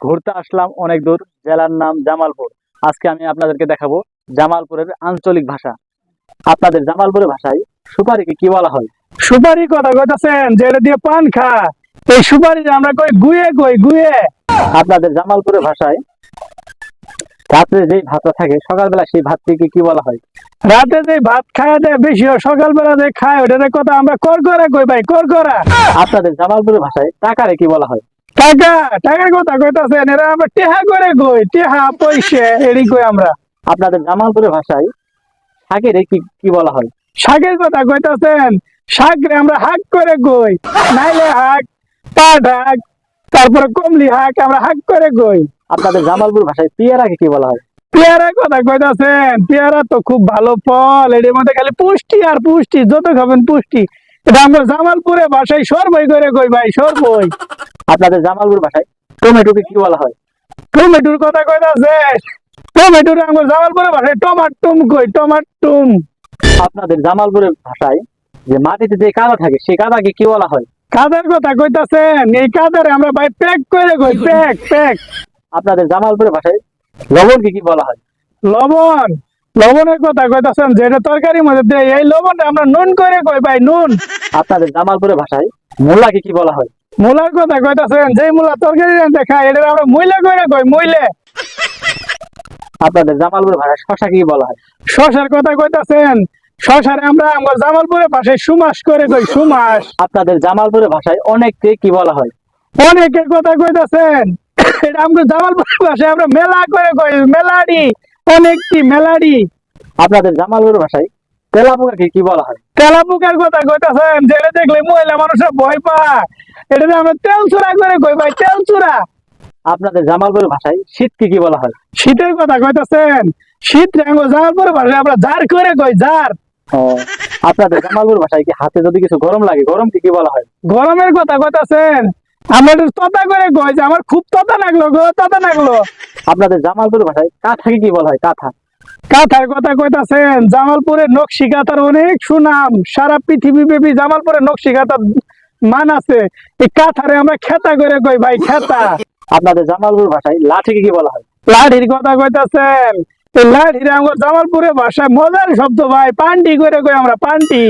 ঘুরতে আসলাম অনেক দূর। জেলার নাম জামালপুর। আজকে আমি আপনাদেরকে দেখাবো জামালপুরের আঞ্চলিক ভাষা। আপনাদের জামালপুরের ভাষায় সুপারিকে কি বলা হয়? সুপারি কথা কইতাছেন যে এটা দিয়ে পান খা। এই সুপারি আমরা কই গুয়ে। আপনাদের জামালপুরের ভাষায় রাত্রে যেই ভাতটা থাকে সকালবেলা সেই ভাতটিকে কি বলা হয়? রাতে যে ভাত খায় দেয় বেশি হয়, সকালবেলা যে খায় ওটার কথা আমরা করকরা কই ভাই, করকরা। আপনাদের জামালপুরের ভাষায় টাকারে কি বলা হয়? টাকা, টাকার কথা কইতাছেন, এরা আমরা টেহা করে কই, টেহা পয়সা এরই কই আমরা। আপনাদের জামালপুরের ভাষায় শাকেরে কি কি বলা হয়? শাকের কথা কইতাছেন, শাক রে আমরা হাক করে কই, নাইলে হাক, পাট হাক, তারপরে কমলি হাক, আমরা হাক করে কই। আপনাদের জামালপুর ভাষায় পেয়ারাকে কি বলা হয়? পেয়ারার কথা কইতাছেন, পেয়ারা তো খুব ভালো ফল, এর মধ্যে খালি পুষ্টি আর পুষ্টি, যত খাবেন পুষ্টি। এটা আমরা জামালপুরে ভাষায় সরবই করে কই ভাই, সরবই। আপনাদের জামালপুর ভাষায় টমেটোকে কি বলা হয়? টমেটোর কথা কইতাছে, টমেটোর আমরা জামালপুরে ভাষায় টমাটুম কই, টমাটুম। আপনাদের জামালপুরের ভাষায় যে মাটিতে যে কাদা থাকে সেই কাদাকে কি বলা হয়? কাদের কথা কইতাছেন, এই কাদারে আমরা ভাই প্যাক করে কই, প্যাক প্যাক। আপনাদের জামালপুরের ভাষায় লবণকে কি বলা হয়? লবণ, লবণের কথা কইতাছেন যেটা তরকারির মধ্যে দেয়, এই লবণটা আমরা নুন করে কই ভাই, নুন। আপনাদের জামালপুরের ভাষায় মূলাকে কি বলা হয়? মূলার কথা কইতাছেন, যে মূলা তরকারি রান্না খায় এটা আমরা মুইলে করে কই, মুইলে। আপনাদের জামালপুরের ভাষায় শশাকে কি বলা হয়? শশার কথা কইতাছেন, শশারে আমরা আমার জামালপুরের ভাষায় সুমাস করে কই, সুমাস। আপনাদের জামালপুরের ভাষায় অনেককে কি বলা হয়? অনেকের কথা কইতাছেন, এটা আমরা জামালপুরের ভাষায় আমরা মেলা করে কই, মেলাডি, অনেকটি মেলাডি। আপনাদের জামালপুরের ভাষায় তেলাপোকাকে কি বলা হয়? তেলাপুকার কথা কইতাছেন, যেটা দেখলে মহিলা মানুষের ভয় পায়, এটা আমরা তেল চূড়া করে কই ভাই, তেল চূড়া। আপনাদের জামালপুরের ভাষায় শীতকে কি বলা হয়? শীতের কথা কইতাছেন, শীত রেঙ্গো জামালপুরের ভাষায় আমরা জার করে কই, জার। ও, আপনাদের জামালপুর ভাষায় কি হাতে যদি কিছু গরম লাগে গরমকে কি বলা হয়? গরমের কথা কইতাছেন, আমরা একটু ততা করে কই যে আমার খুব ততা লাগলো গো, ততা লাগলো। আপনাদের জামালপুর ভাষায় কাঁথাকে কি বলা হয়? কাঁথা। কাঁথার কথা কইতাছেন, জামালপুরের নকশি কাঁথার অনেক সুনাম, সারা পৃথিবী ব্যাপী জামালপুরের নকশি কাঁথার মান আছে। এই কাঁথারে আমরা খেতা করে কই ভাই, খেতা। আপনাদের জামালপুর ভাষায় লাঠিকে কি বলা হয়? লাঠির কথা কইতাছেন, এই লাঠিরে আমার জামালপুরের ভাষায় মজার শব্দ ভাই, পান্টি করে কই আমরা, পান্টি।